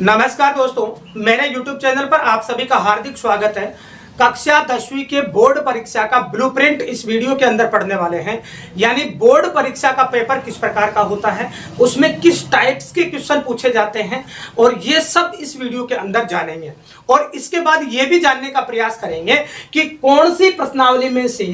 नमस्कार दोस्तों, मेरे YouTube चैनल पर आप सभी का हार्दिक स्वागत है। कक्षा 10वीं के बोर्ड परीक्षा का ब्लूप्रिंट इस वीडियो के अंदर पढ़ने वाले हैं। यानी बोर्ड परीक्षा का पेपर किस प्रकार का होता है, उसमें किस टाइप्स के क्वेश्चन पूछे जाते हैं, और ये सब इस वीडियो के अंदर जानेंगे। और इसके बाद ये भी जानने का प्रयास करेंगे कि कौन सी प्रश्नावली में से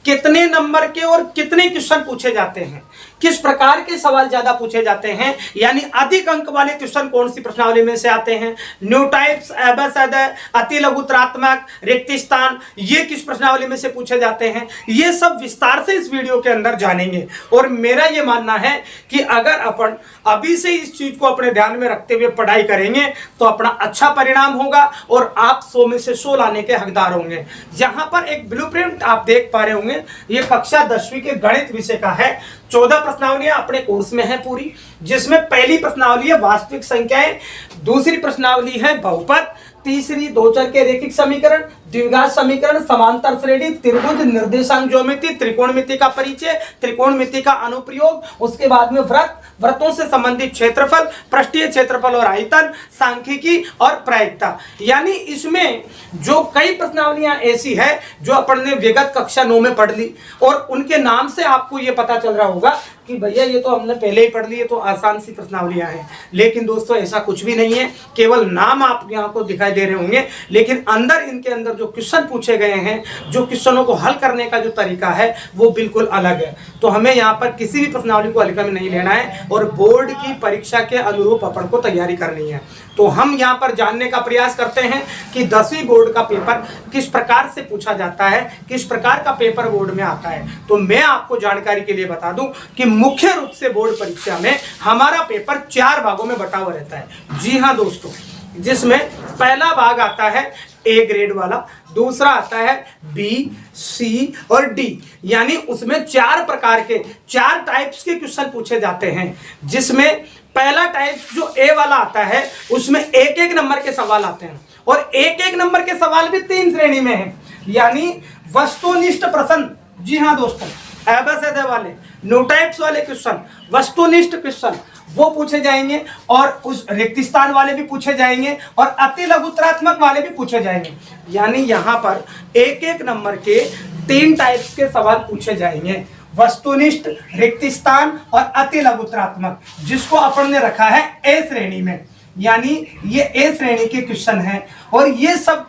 कितने नंबर के और कितने क्वेश्चन पूछे जाते हैं, किस प्रकार के सवाल ज्यादा पूछे जाते हैं, यानी अधिक अंक वाले क्वेश्चन कौन सी प्रश्नावली में से आते हैं, न्यू टाइप्स, एबेसेड, अति लघुत्रात्मक, रिक्तिस्थान, ये किस प्रश्नावली में से पूछे जाते हैं। ये सब विस्तार से इस वीडियो के अंदर जानेंगे। और मेरा ये मानना है कि अगर अपन अभी से इस चीज को अपने ध्यान में रखते हुए पढ़ाई करेंगे तो अपना अच्छा परिणाम होगा और आप 100 में से 100 लाने के हकदार होंगे। यहाँ पर एक ब्लूप्रिंट आप देख पा रहे होंगे, ये कक्षा 10वीं के गणित विषय का है। 14 प्रश्नावलियां अपने कोर्स में है पूरी, जिसमें पहली प्रश्नावली है वास्तविक संख्याएं, दूसरी प्रश्नावली है बहुपद, तीसरी दो चर के रैखिक समीकरण, द्विघात समीकरण, समांतर श्रेणी, त्रिभुज, निर्देशांक ज्योमेट्री, त्रिकोणमिति का परिचय, त्रिकोणमिति का अनुप्रयोग, उसके बाद में व्रतों से संबंधित क्षेत्रफल, पृष्ठीय क्षेत्रफल और आयतन, सांख्यिकी और प्रायिकता। यानी इसमें जो कई प्रश्नावलियां ऐसी है जो अपन ने विगत कक्षा 9 में पढ़ ली, और उनके नाम से आपको ये पता चल रहा होगा कि भैया ये तो हमने पहले ही पढ़ ली, ये तो आसान सी प्रश्नावलियां हैं। लेकिन दोस्तों ऐसा कुछ भी नहीं है, केवल नाम आप यहाँ को दिखाई दे रहे होंगे, लेकिन अंदर इनके अंदर जो क्वेश्चन पूछे गए हैं, जो क्वेश्चनों को हल करने का जो तरीका है वो बिल्कुल अलग है। तो हमें यहाँ पर किसी भी प्रश्नावली को हल्का में नहीं लेना है और बोर्ड की परीक्षा के अनुरूप अपन को तैयारी करनी है। तो हम यहाँ पर जानने का प्रयास करते हैं कि 10वीं बोर्ड का पेपर किस प्रकार से पूछा जाता है, किस प्रकार का पेपर बोर्ड में आता है। तो मैं आपको जानकारी के लिए बता दूं कि मुख्य रूप से बोर्ड परीक्षा में हमारा पेपर 4 भागों में बटा हुआ रहता है। जी हाँ दोस्तों, जिसमें पहला भाग आता है ए ग्रेड वाला, दूसरा आता है बी, सी और डी। यानी उसमें 4 प्रकार के 4 टाइप्स के क्वेश्चन पूछे जाते हैं, जिसमें पहला टाइप जो ए वाला आता है उसमें एक एक नंबर के सवाल आते हैं, और एक एक नंबर के सवाल भी 3 श्रेणी में हैं। यानी वस्तुनिष्ठ प्रश्न, जी हाँ दोस्तों, एबेसेड वाले, न्यू टाइप्स वाले क्वेश्चन, वस्तुनिष्ठ क्वेश्चन वो पूछे जाएंगे, और उस रिक्तिस्थान वाले भी पूछे जाएंगे, और अति लघुत्रात्मक वाले भी पूछे जाएंगे। यानी यहाँ पर एक एक नंबर के 3 टाइप्स के सवाल पूछे जाएंगे, वस्तुनिष्ठ, रिक्तिस्थान और अति लघुत्रात्मक, जिसको अपन ने रखा है ए श्रेणी में। यानी ये ए श्रेणी के क्वेश्चन हैं, और ये सब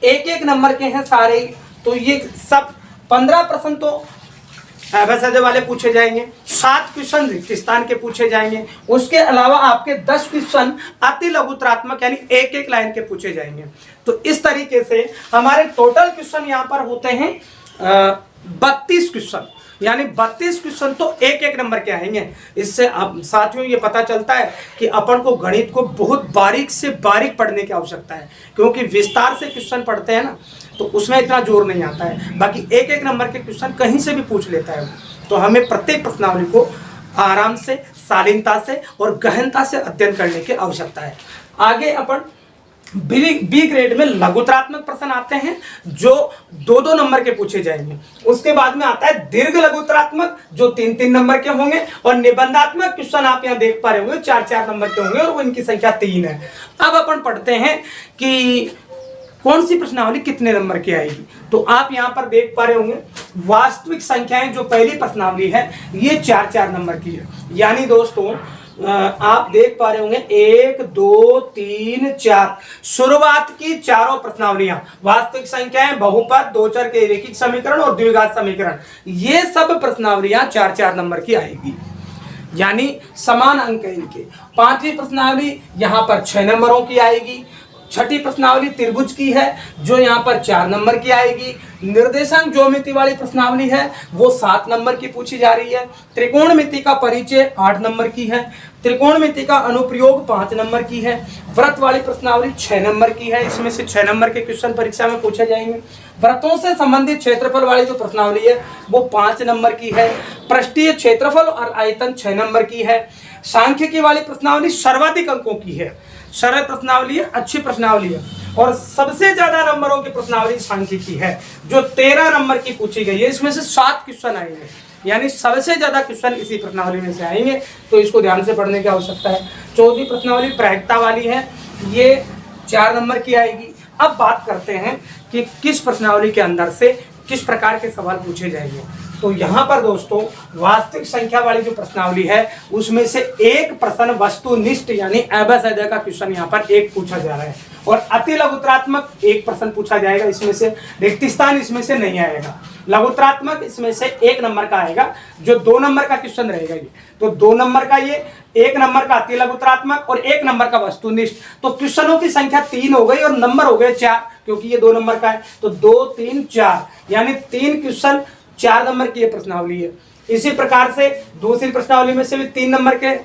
एक एक नंबर के हैं सारे। तो ये सब 15 प्रश्न तो एबेसेड वाले पूछे जाएंगे, 7 क्वेश्चन रिक्तिस्थान के पूछे जाएंगे, उसके अलावा आपके 10 क्वेश्चन अति लघुत्रात्मक यानी एक एक लाइन के पूछे जाएंगे। तो इस तरीके से हमारे टोटल क्वेश्चन यहाँ पर होते हैं 32 क्वेश्चन। यानी 32 क्वेश्चन तो एक एक नंबर के आएंगे। इससे अब साथियों ये पता चलता है कि अपन को गणित को बहुत बारीक से बारीक पढ़ने की आवश्यकता है, क्योंकि विस्तार से क्वेश्चन पढ़ते हैं ना तो उसमें इतना जोर नहीं आता है। बाकी एक एक नंबर के क्वेश्चन कहीं से भी पूछ लेता है। तो हमें प्रत्येक प्रश्नावली को आराम से, शालीनता से और गहनता से अध्ययन करने की आवश्यकता है। आगे अपन बी ग्रेड में लघुत्रात्मक प्रश्न आते हैं, जो 2-2 नंबर के पूछे जाएंगे। उसके बाद में आता है दीर्घ लघुत्रात्मक, जो 3-3 नंबर के होंगे, और निबंधात्मक क्वेश्चन आप यहाँ देख पा रहे होंगे 4-4 नंबर के होंगे, और उनकी संख्या 3 है। अब अपन पढ़ते हैं कि कौन सी प्रश्नावली कितने नंबर की आएगी। तो आप यहाँ पर देख पा रहे होंगे वास्तविक संख्याएं, जो पहली प्रश्नावली है ये 4-4 नंबर की है। यानी दोस्तों आप देख पा रहे होंगे 1, 2, 3, 4 शुरुआत की चारों प्रश्नावलियां वास्तविक संख्याएं, बहुपद, दो चर के रैखिक समीकरण और द्विघात समीकरण, ये सब प्रश्नावलियां 4-4 नंबर की आएगी। यानी समान अंक है इनके। 5वीं प्रश्नावली यहाँ पर 6 नंबरों की आएगी। 6ठी प्रश्नावली त्रिभुज की है, जो यहाँ पर 4 नंबर की आएगी। निर्देशांक ज्योमेट्री वाली प्रश्नावली है, वो 7 नंबर की पूछी जा रही है। त्रिकोणमिति का परिचय 8 नंबर की है। त्रिकोणमिति का अनुप्रयोग 5 नंबर की है। व्रत वाली प्रश्नावली 6 नंबर की है, इसमें से 6 नंबर के क्वेश्चन परीक्षा में पूछे जाएंगे। व्रतों से संबंधित क्षेत्रफल वाली जो प्रश्नावली है वो 5 नंबर की है। पृष्ठीय क्षेत्रफल और आयतन 6 नंबर की है। सांख्यिकी वाली प्रश्नावली सर्वाधिक अंकों की है, सरल प्रश्नावली है, अच्छी प्रश्नावली है, और सबसे ज्यादा नंबरों की प्रश्नावली सांख्यिकी है, जो 13 नंबर की पूछी गई है। इसमें से 7 क्वेश्चन आएंगे। यानी सबसे ज्यादा क्वेश्चन इसी प्रश्नावली में से आएंगे, तो इसको ध्यान से पढ़ने की आवश्यकता है। चौथी प्रश्नावली प्रायिकता वाली है, ये 4 नंबर की आएगी। अब बात करते हैं कि किस प्रश्नावली के अंदर से किस प्रकार के सवाल पूछे जाएंगे। तो यहाँ पर दोस्तों वास्तविक संख्या वाली जो प्रश्नावली है उसमें से एक प्रश्न वस्तुनिष्ठ यानी एबेसिडर का क्वेश्चन यहाँ पर एक पूछा जा रहा है, और अति लघुत्रात्मक एक प्रश्न पूछा जाएगा। इसमें से रिक्त स्थान इसमें से नहीं आएगा। लघुत्रात्मक इसमें से 1 नंबर का आएगा, जो 2 नंबर का क्वेश्चन रहेगा ये। तो 2 नंबर का ये, 1 नंबर का अति लघुत्रात्मक और 1 नंबर का वस्तुनिष्ठ। तो क्वेश्चनों की संख्या 3 हो गई और नंबर हो गए 4, क्योंकि ये 2 नंबर का है। तो 2 3 4 यानी 3 क्वेश्चन 4 नंबर की ये प्रश्नावली है। इसी प्रकार से दूसरी प्रश्नावली में से भी 3 नंबर के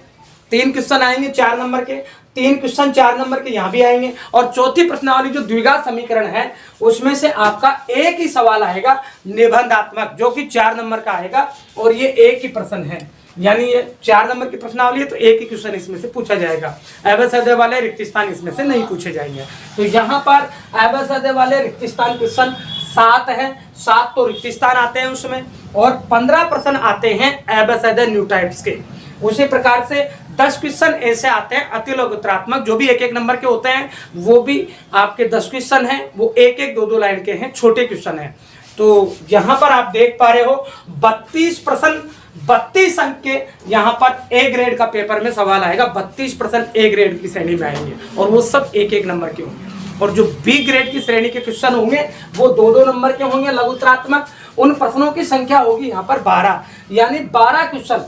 3 क्वेश्चन आएंगे 4 नंबर के, 3 क्वेश्चन 4 नंबर के यहाँ भी आएंगे। और चौथी प्रश्नावली जो द्विघात समीकरण है उसमें से आपका एक ही सवाल आएगा निबंधात्मक, जो कि 4 नंबर का आएगा, और ये एक ही प्रश्न है। यानी ये 4 नंबर की प्रश्नावली है तो एक ही क्वेश्चन इसमें से पूछा जाएगा। एबेसिडर वाले रिक्त स्थान इसमें से नहीं पूछे जाएंगे। तो यहाँ पर एबेसिडर वाले रिक्त स्थान क्वेश्चन 7 है, 7 तो रिक्त स्थान आते हैं उसमें, और 15 प्रश्न आते हैं एबेसिडर न्यू टाइप्स के। उसी प्रकार से 10 क्वेश्चन ऐसे आते हैं अति लघुत्रात्मक, जो भी 1-1 नंबर के होते हैं, वो भी आपके 10 क्वेश्चन हैं, वो 1-1 2-2 लाइन के हैं, छोटे क्वेश्चन हैं। तो यहाँ पर आप देख पा रहे हो 32 प्रश्न, 32 अंक के यहाँ पर ए ग्रेड का पेपर में सवाल आएगा। 32 प्रश्न ए ग्रेड की श्रेणी में आएंगे, और वो सब 1-1 नंबर के होंगे। और जो बी ग्रेड की श्रेणी के क्वेश्चन होंगे वो 2-2 नंबर के होंगे लघुत्रात्मक। उन प्रश्नों की संख्या होगी यहाँ पर 12, यानी 12 क्वेश्चन।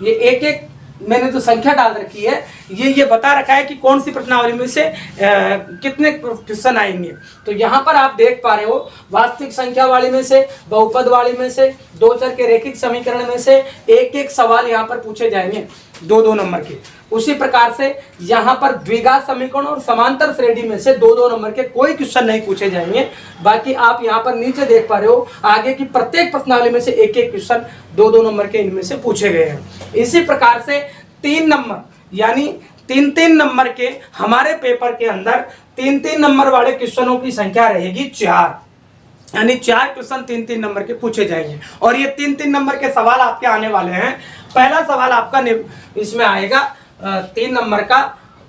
ये एक मैंने जो संख्या डाल रखी है ये बता रखा है कि कौन सी प्रश्नावली में से कितने क्वेश्चन आएंगे। तो यहाँ पर आप देख पा रहे हो वास्तविक संख्या वाली में से, बहुपद वाली में से, 2 चर के रैखिक समीकरण में से 1-1 सवाल यहाँ पर पूछे जाएंगे 2-2 नंबर के। उसी प्रकार से यहाँ पर द्विघात समीकरण और समांतर श्रेणी में से 2-2 नंबर के कोई क्वेश्चन नहीं पूछे जाएंगे। बाकी आप यहाँ पर नीचे देख पा रहे हो आगे की प्रत्येक प्रश्नावली में से 1-1 क्वेश्चन 2-2 नंबर के इनमें से पूछे गए हैं। इसी प्रकार से 3 नंबर यानी 3-3 नंबर के हमारे पेपर के अंदर 3-3 नंबर वाले क्वेश्चनों की संख्या रहेगी 4, यानी 4 क्वेश्चन 3-3 नंबर के पूछे जाएंगे। और ये 3-3 नंबर के सवाल आपके आने वाले हैं। पहला सवाल आपका इसमें आएगा 3 नंबर का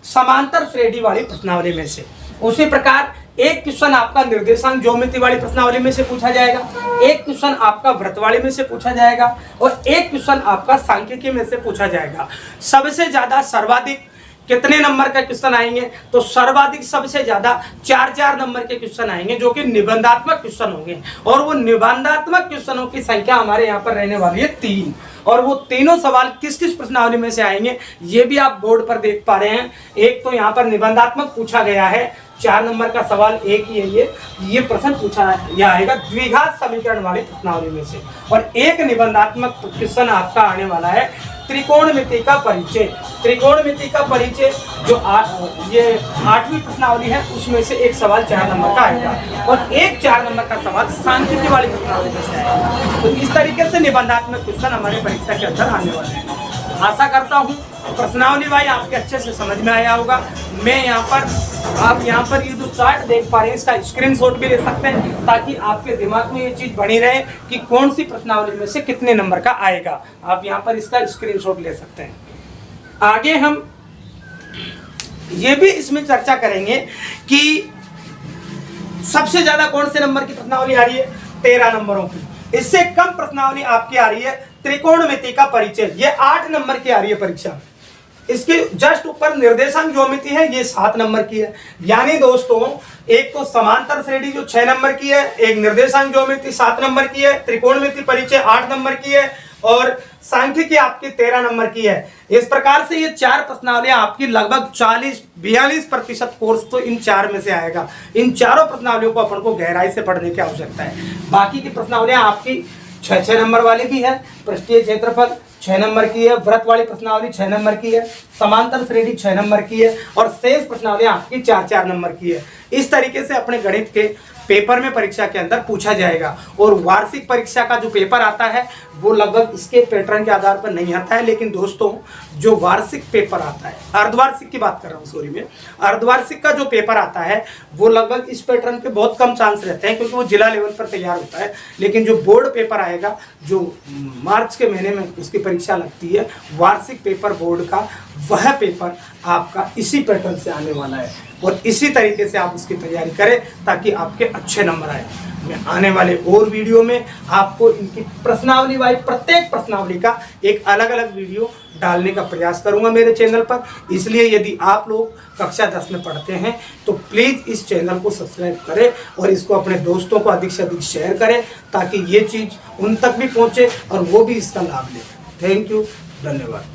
समांतर श्रेणी वाली प्रश्नावली में से। उसी प्रकार एक क्वेश्चन आपका निर्देशांक ज्योमेट्री वाली प्रश्नावली में से पूछा जाएगा, एक क्वेश्चन आपका व्रतवाली में से पूछा जाएगा, और एक क्वेश्चन आपका सांख्यिकी में से पूछा जाएगा। सबसे ज्यादा सर्वाधिक कितने नंबर का क्वेश्चन आएंगे? तो सर्वाधिक सबसे ज्यादा 4-4 नंबर के क्वेश्चन आएंगे, जो कि निबंधात्मक क्वेश्चन होंगे। और वो निबंधात्मक क्वेश्चनों की संख्या हमारे यहाँ पर रहने वाली है 3। और वो तीनों सवाल किस किस प्रश्नावली में से आएंगे ये भी आप बोर्ड पर देख पा रहे हैं। एक तो यहाँ पर निबंधात्मक पूछा गया है, 4 नंबर का सवाल एक ही है ये प्रश्न पूछा यह आएगा द्विघात समीकरण वाली प्रश्नावली में से। और एक निबंधात्मक क्वेश्चन आपका आने वाला है त्रिकोणमिति का परिचय। त्रिकोणमिति का परिचय जो ये 8वीं प्रश्नावली है उसमें से एक सवाल 4 नंबर का आएगा, और एक 4 नंबर का सवाल सांख्यिकी वाली प्रश्नावली में से आएगा। तो इस तरीके से निबंधात्मक क्वेश्चन हमारे परीक्षा के अंदर आने वाले हैं। आशा करता हूँ प्रश्नावली भाई आपके अच्छे से समझ में आया होगा। मैं यहाँ पर आप यहाँ पर ये जो चार्ट देख पा रहे हैं इसका स्क्रीनशॉट भी ले सकते हैं, ताकि आपके दिमाग में ये चीज़ बनी रहे कि कौन सी प्रश्नावली में से कितने नंबर का आएगा। आप यहाँ पर इसका स्क्रीनशॉट ले सकते हैं। आगे हम ये भी इसमें चर्चा करेंगे कि सबसे ज्यादा कौन से नंबर की प्रश्नावली आ रही है? 13 नंबरों की। इससे कम प्रश्नावली आपकी आ रही है त्रिकोणमिति का परिचय, ये 8 नंबर की आ रही है परीक्षा। इसके जस्ट ऊपर निर्देशांक ज्योमेट्री है, ये 7 नंबर की है। यानी दोस्तों एक तो समांतर श्रेणी जो 6 नंबर की है, एक निर्देशांक ज्योमेट्री 7 नंबर की है, त्रिकोणमिति परिचय 8 नंबर की है, और सांख्यिकी आपकी 13 नंबर की है। इस प्रकार से ये 4 प्रश्नावलियां आपकी लगभग 40-42% कोर्स तो इन 4 में से आएगा। इन चारों प्रश्नावलियों को अपन को गहराई से पढ़ने की आवश्यकता है। बाकी की प्रश्नावलियां आपकी 6-6 नंबर वाली भी है, पृष्ठीय क्षेत्रफल 6 नंबर की है, व्रत वाली प्रश्नावली 6 नंबर की है, समांतर श्रेणी 6 नंबर की है, और शेष प्रश्नावलियां आपकी 4-4 नंबर की है। इस तरीके से अपने गणित के पेपर में परीक्षा के अंदर पूछा जाएगा। और वार्षिक परीक्षा का जो पेपर आता है वो लगभग इसके पैटर्न के आधार पर नहीं आता है, लेकिन दोस्तों जो वार्षिक पेपर आता है, अर्धवार्षिक की बात कर रहा हूँ सॉरी मैं, अर्धवार्षिक का जो पेपर आता है वो लगभग इस पैटर्न के बहुत कम चांस रहते हैं, क्योंकि वो जिला लेवल पर तैयार होता है। लेकिन जो बोर्ड पेपर आएगा जो मार्च के महीने में उसकी परीक्षा लगती है, वार्षिक पेपर बोर्ड का वह पेपर आपका इसी पैटर्न से आने वाला है और इसी तरीके से आप उसकी तैयारी करें ताकि आपके अच्छे नंबर आए। मैं आने वाले और वीडियो में आपको इनकी प्रश्नावली वाइज प्रत्येक प्रश्नावली का एक अलग अलग वीडियो डालने का प्रयास करूंगा मेरे चैनल पर। इसलिए यदि आप लोग कक्षा 10 में पढ़ते हैं तो प्लीज़ इस चैनल को सब्सक्राइब करें और इसको अपने दोस्तों को अधिक से अधिक शेयर करें ताकि ये चीज़ उन तक भी पहुंचे और वो भी इसका लाभ लें। थैंक यू, धन्यवाद।